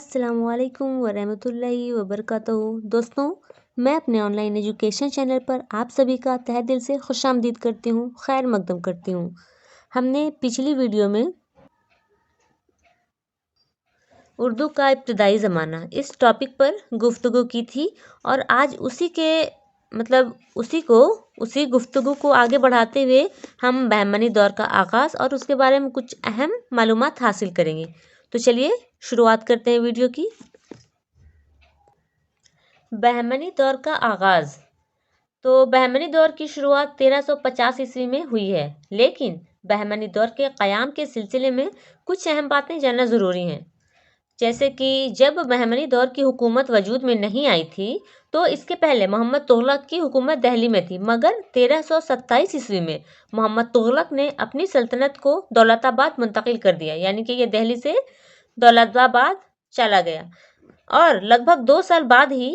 अस्सलाम वालेकुम वरहमतुल्लाहि वबरकातुहू। दोस्तों, मैं अपने ऑनलाइन एजुकेशन चैनल पर आप सभी का तहे दिल से खुशामदीद करती हूँ, खैर मकदम करती हूँ। हमने पिछली वीडियो में उर्दू का इब्तदाई ज़माना इस टॉपिक पर गुफ्तगू की थी और आज उसी गुफ्तगू को आगे बढ़ाते हुए हम बहमनी दौर का आगाज़ और उसके बारे में कुछ अहम मालूमात हासिल करेंगे। तो चलिए शुरुआत करते हैं वीडियो की। बहमनी दौर का आगाज़। तो बहमनी दौर की शुरुआत 1350 ईस्वी में हुई है, लेकिन बहमनी दौर के क़याम के सिलसिले में कुछ अहम बातें जानना ज़रूरी हैं। जैसे कि जब बहमनी दौर की हुकूमत वजूद में नहीं आई थी तो इसके पहले मोहम्मद तुगलक की हुकूमत दिल्ली में थी, मगर 1327 ईस्वी में मोहम्मद तुगलक ने अपनी सल्तनत को दौलताबाद मुंतकिल कर दिया, यानी कि ये दिल्ली से दौलताबाद चला गया और लगभग 2 साल बाद ही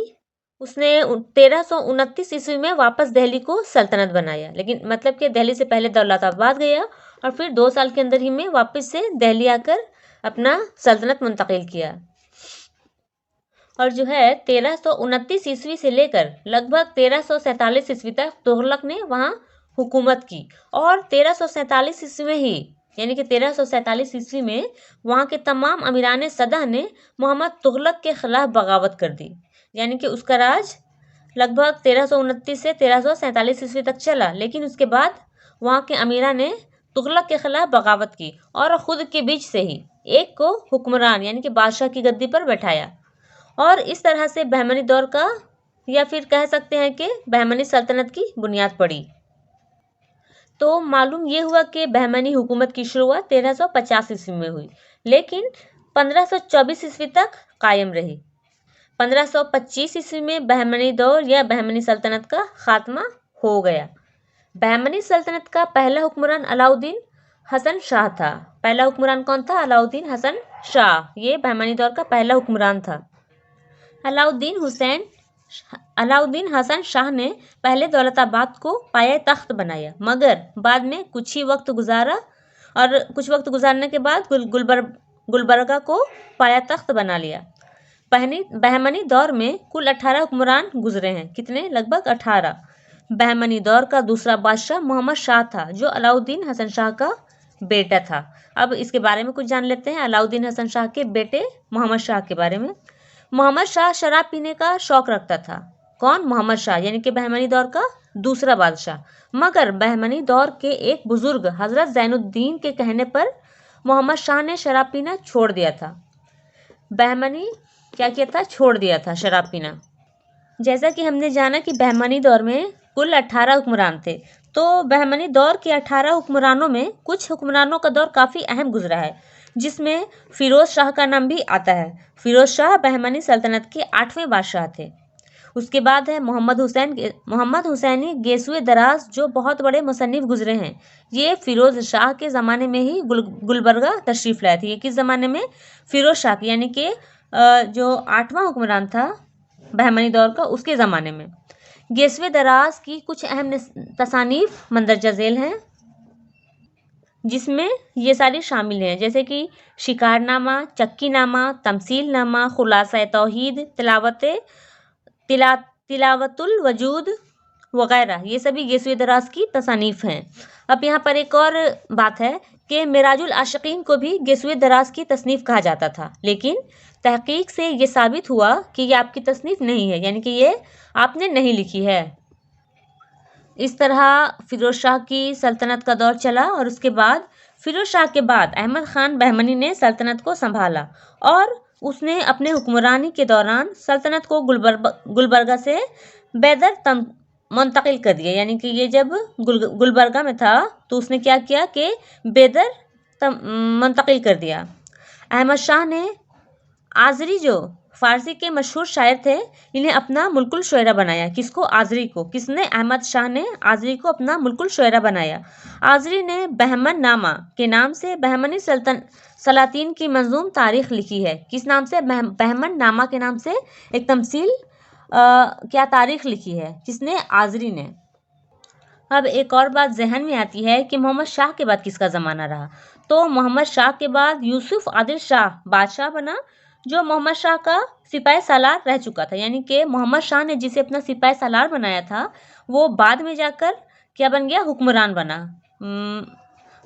उसने 1329 ईस्वी में वापस दिल्ली को सल्तनत बनाया। लेकिन मतलब कि दिल्ली से पहले दौलताबाद गया और फिर 2 साल के अंदर ही में वापस से दिल्ली आकर अपना सल्तनत मुंतकिल किया। और जो है 1329 ईस्वी से लेकर लगभग 1347 ईस्वी तक तुगलक ने वहाँ हुकूमत की और 1347 ईस्वी में ही यानी कि 1347 ईस्वी में वहाँ के तमाम अमीरान सदह ने मोहम्मद तुगलक के खिलाफ बगावत कर दी, यानी कि उसका राज लगभग 1329 से 1347 ईस्वी तक चला। लेकिन उसके बाद वहाँ के अमीरा ने तुगलक के खिलाफ बगावत की और खुद के बीच से ही एक को हुक्मरान यानी कि बादशाह की गद्दी पर बैठाया और इस तरह से बहमनी दौर का या फिर कह सकते हैं कि बहमनी सल्तनत की बुनियाद पड़ी। तो मालूम ये हुआ कि बहमनी हुकूमत की शुरुआत 1350 ईस्वी में हुई, लेकिन 1524 ईस्वी तक कायम रही। 1525 ईस्वी में बहमनी दौर या बहमनी सल्तनत का खात्मा हो गया। बहमनी सल्तनत का पहला हुक्मरान अलाउद्दीन हसन शाह था। पहला हुक्मरान कौन था? अलाउद्दीन हसन शाह। ये बहमनी दौर का पहला हुक्मरान था। अलाउद्दीन हसन शाह ने पहले दौलताबाद को पाया तख्त बनाया, मगर बाद में कुछ वक्त गुजारने के बाद गुलबर्गा को पाया तख्त बना लिया। बहमनी दौर में कुल 18 हुक्मरान गुजरे हैं। कितने? लगभग 18। बहमनी दौर का दूसरा बादशाह मोहम्मद शाह था, जो अलाउद्दीन हसन शाह का बेटा था। अब इसके बारे में कुछ जान लेते हैं, अलाउद्दीन हसन शाह के बेटे मोहम्मद शाह के बारे में। मोहम्मद शाह शराब पीने का शौक रखता था। कौन? मोहम्मद शाह, यानी कि बहमनी दौर का दूसरा बादशाह। मगर बहमनी दौर के एक बुजुर्ग हजरत ज़ैनुद्दीन के कहने पर मोहम्मद शाह ने शराब पीना छोड़ दिया था। बहमनी क्या किया था? छोड़ दिया था शराब पीना। जैसा कि हमने जाना कि बहमनी दौर में कुल 18 हुक्मरान थे, तो बहमनी दौर के 18 हुक्मरानों में कुछ हुक्मरानों का दौर काफ़ी अहम गुजरा है, जिसमें फ़िरोज़ शाह का नाम भी आता है। फ़िरोज़ शाह बहमनी सल्तनत के 8वें बादशाह थे। उसके बाद है मोहम्मद हुसैनी गेसुए दराज, जो बहुत बड़े मुसन्निफ़ गुजरे हैं। ये फ़िरोज़ शाह के ज़माने में ही गुलबर्गा तशरीफ़ लाए थे। ये किस ज़माने में? फ़िरोज़ शाह की, यानी कि जो 8वां हुक्मरान था बहमनी दौर का, उसके ज़माने में। गेसुए दराज की कुछ अहम तसानीफ़ मंदरजा झेल हैं, जिसमें ये सारी शामिल हैं, जैसे कि शिकारनामा, चक्कीनामा, तमसीलनामा, खुलासा तौहीद, तिलावतुल वजूद वगैरह। ये सभी गेसुए दराज की तसानीफ़ हैं। अब यहाँ पर एक और बात है कि मिराजुल आशिकीन को भी गेसुए दराज की तसनीफ़ कहा जाता था, लेकिन तहकीक से ये साबित हुआ कि ये आपकी तसनीफ़ नहीं है, यानी कि ये आपने नहीं लिखी है। इस तरह फ़िरोज़ शाह की सल्तनत का दौर चला और उसके बाद फ़िरोज़ शाह के बाद अहमद ख़ान बहमनी ने सल्तनत को संभाला और उसने अपने हुक्मरानी के दौरान सल्तनत को गुलबर्गा से बैदर मुंतकिल कर दिया, यानी कि ये जब गुलबर्गा में था तो उसने क्या किया कि बैदर मुंतकिल कर दिया। अहमद शाह ने आज़री, जो फ़ारसी के मशहूर शायर थे, इन्हें अपना मुल्कुल शुअरा बनाया। किसको? आज़री को। किसने? अहमद शाह ने आज़री को अपना मुल्कुल शुअरा बनाया। आज़री ने बहमन नामा के नाम से बहमनी सलातीन की मंजूम तारीख लिखी है। किस नाम से? बहमन नामा के नाम से एक तमसील क्या तारीख लिखी है? किसने? आज़री ने। अब एक और बात जहन में आती है कि मोहम्मद शाह के बाद किसका ज़माना रहा। तो मोहम्मद शाह के बाद यूसुफ आदिल शाह बादशाह बना, जो मोहम्मद शाह का सिपाही सालार रह चुका था, यानी कि मोहम्मद शाह ने जिसे अपना सिपाही सालार बनाया था वो बाद में जाकर क्या बन गया, हुक्मरान बना।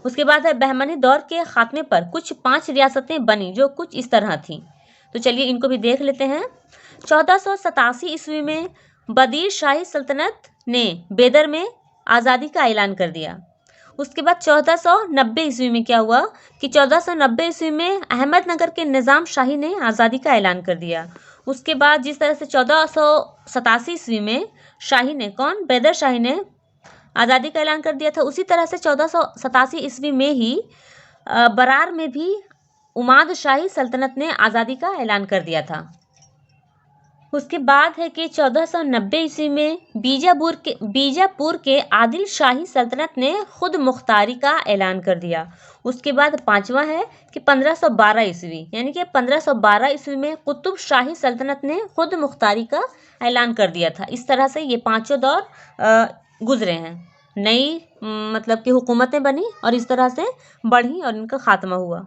उसके बाद है बहमनी दौर के खात्मे पर कुछ 5 रियासतें बनी जो कुछ इस तरह थीं। तो चलिए इनको भी देख लेते हैं। 1487 ईस्वी में बदीर शाही सल्तनत ने बेदर में आज़ादी का ऐलान कर दिया। उसके बाद 1490 ईस्वी में क्या हुआ कि 1490 ईस्वी में अहमदनगर के निज़ाम शाही ने आज़ादी का ऐलान कर दिया। उसके बाद जिस तरह से 1487 ईस्वी में शाही ने, कौन, बैदर शाही ने आज़ादी का ऐलान कर दिया था, उसी तरह से 1487 ईस्वी में ही बरार में भी उमाद शाही सल्तनत ने आज़ादी का ऐलान कर दिया था। उसके बाद है कि 1490 ईस्वी में बीजापुर के आदिल शाही सल्तनत ने खुद मुख्तारी का ऐलान कर दिया। उसके बाद पांचवा है कि 1512 ईस्वी, यानी कि 1512 ईस्वी में कुतुब शाही सल्तनत ने खुद मुख्तारी का ऐलान कर दिया था। इस तरह से ये पांचों दौर गुजरे हैं। नई मतलब कि हुकूमतें बनी और इस तरह से बढ़ी और इनका खात्मा हुआ।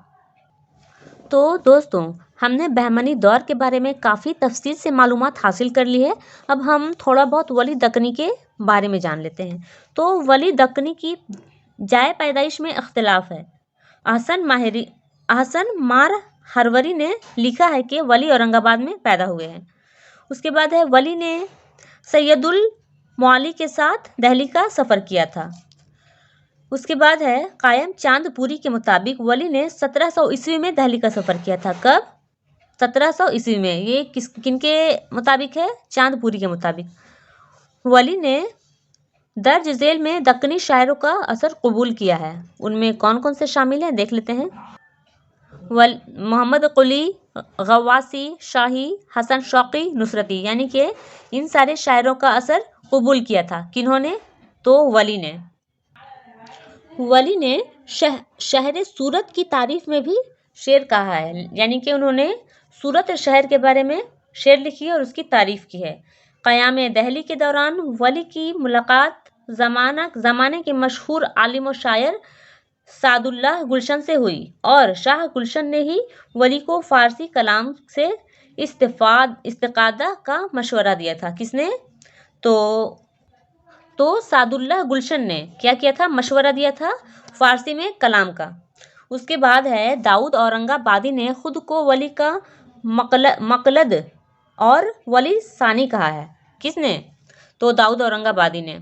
तो दोस्तों, हमने बहमनी दौर के बारे में काफ़ी तफसील से मालूमात हासिल कर ली है। अब हम थोड़ा बहुत वली दक्कनी के बारे में जान लेते हैं। तो वली दक्कनी की जाए पैदाइश में इख्तिलाफ है। अहसन मार हरवरी ने लिखा है कि वली औरंगाबाद में पैदा हुए हैं। उसके बाद है वली ने सैयदुल मौली के साथ दिल्ली का सफ़र किया था। उसके बाद है कायम चांदपुरी के मुताबिक वली ने 1700 ईस्वी में दिल्ली का सफ़र किया था। कब? 1700 ईस्वी में। ये किनके मुताबिक है? चांदपुरी के मुताबिक। वली ने दर्ज झेल में दक्कनी शायरों का असर कबूल किया है। उनमें कौन कौन से शामिल हैं देख लेते हैं। मोहम्मद कुली, गवासी, शाही, हसन शौकी, नुसरती, यानी कि इन सारे शायरों का असर कबूल किया था। किन्होंने? तो वली ने शहर सूरत की तारीफ में भी शेर कहा है, यानी कि उन्होंने सूरत शहर के बारे में शेर लिखी है और उसकी तारीफ की है। क़याम दिल्ली के दौरान वली की मुलाकात ज़माने के मशहूर आलिम व शायर सादुल्लाह गुलशन से हुई और शाह गुलशन ने ही वली को फ़ारसी कलाम से इस्तिफ़ादा का मशवरा दिया था। किसने? तो सादुल्लाह गुलशन ने क्या किया था? मशवरा दिया था फ़ारसी में कलाम का। उसके बाद है दाऊद औरंगाबादी ने खुद को वली का मकलद और वली सानी कहा है। किसने? तो दाऊद औरंगाबादी ने।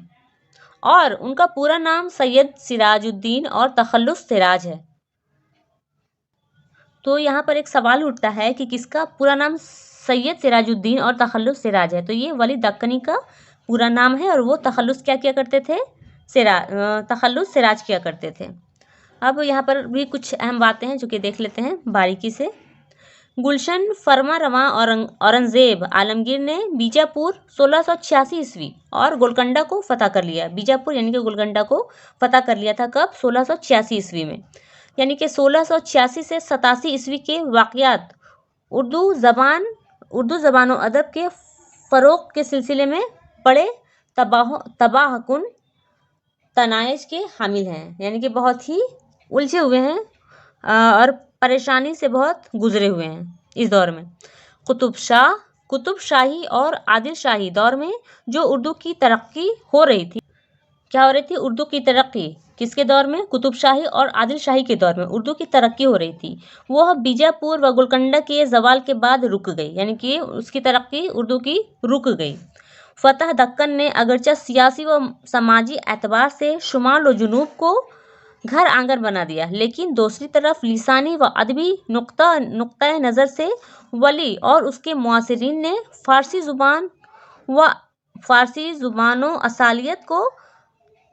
और उनका पूरा नाम सैयद सिराजुद्दीन और तखल्लुस सिराज है। तो यहाँ पर एक सवाल उठता है कि किसका पूरा नाम सैयद सिराजुद्दीन और तखल्लुस सिराज है? तो ये वली दक्कनी का पूरा नाम है और वो तखल्लुस क्या किया करते थे? तखल्लुस सिराज किया करते थे। अब यहाँ पर भी कुछ अहम बातें हैं जो कि देख लेते हैं बारीकी से। गुलशन फरमा रवा औरंगजेब आलमगीर ने बीजापुर 1686 ईस्वी और गोलकंडा को फतह कर लिया। बीजापुर यानी कि गोलकंडा को फतह कर लिया था। कब? 1686 ईस्वी में। यानी कि 1686 से 87 ईस्वी के वाक़यात उर्दू ज़बान और अदब के फ़रोग़ के सिलसिले में बड़े तबाहकुन तनाइज के हामिल हैं, यानी कि बहुत ही उलझे हुए हैं और परेशानी से बहुत गुजरे हुए हैं इस दौर में। कुतुब शाही और आदिल शाही दौर में जो उर्दू की तरक्की हो रही थी, क्या हो रही थी? उर्दू की तरक्की किसके दौर में? कुतुब शाही और आदिल शाही के दौर में उर्दू की तरक्की हो रही थी। वह बीजापुर व गोलकंडा के ज़वाल के बाद रुक गई, यानी कि उसकी तरक्की उर्दू की रुक गई। फतह दक्कन ने अगरचे सियासी व समाजी एतबार से शुमाल व जुनूब को घर आंगन बना दिया, लेकिन दूसरी तरफ लिसानी व अदबी नुक्ता नज़र से वली और उसके मुआसिरीन ने फ़ारसी ज़ुबानों असालियत को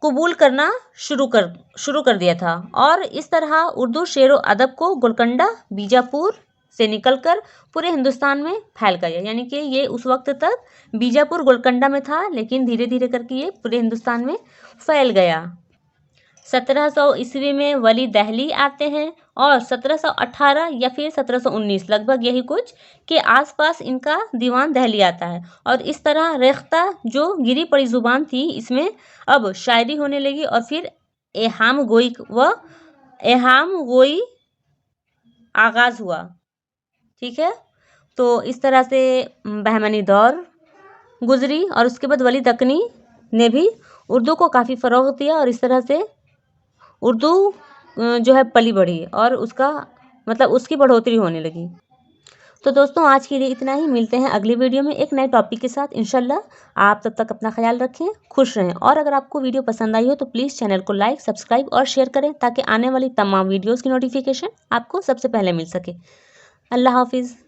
कबूल करना शुरू कर दिया था और इस तरह उर्दू शेर व अदब को गोलकंडा बीजापुर से निकलकर पूरे हिंदुस्तान में फैल गया। यानी कि ये उस वक्त तक बीजापुर गोलकंडा में था, लेकिन धीरे धीरे करके ये पूरे हिंदुस्तान में फैल गया। 1700 ईस्वी में वली दिल्ली आते हैं और 1718 या फिर 1719 लगभग यही कुछ के आसपास इनका दीवान दिल्ली आता है और इस तरह रेख्ता जो गिरी पड़ी ज़ुबान थी इसमें अब शायरी होने लगी और फिर एहाम गोई आगाज़ हुआ। ठीक है। تو اس طرح سے بہمنی دور گزری اور اس کے بعد ولی دکنی نے بھی اردو کو کافی فروغ دیا اور اس طرح سے اردو جو ہے پلی بڑھی اور اس کا مطلب اس کی بڑھوتری ہونے لگی۔ تو دوستوں آج کے لیے اتنا ہی، ملتے ہیں اگلی ویڈیو میں ایک نئے ٹاپک کے ساتھ انشاءاللہ۔ آپ تب تک اپنا خیال رکھیں، خوش رہیں، اور اگر آپ کو ویڈیو پسند آئی ہو تو پلیز چینل کو لائک، سبسکرائب اور شیئر کریں تاکہ آنے والی تمام ویڈیوز کی نوٹیفیکیشن آپ کو سب سے پہلے مل سکے۔ اللہ حافظ۔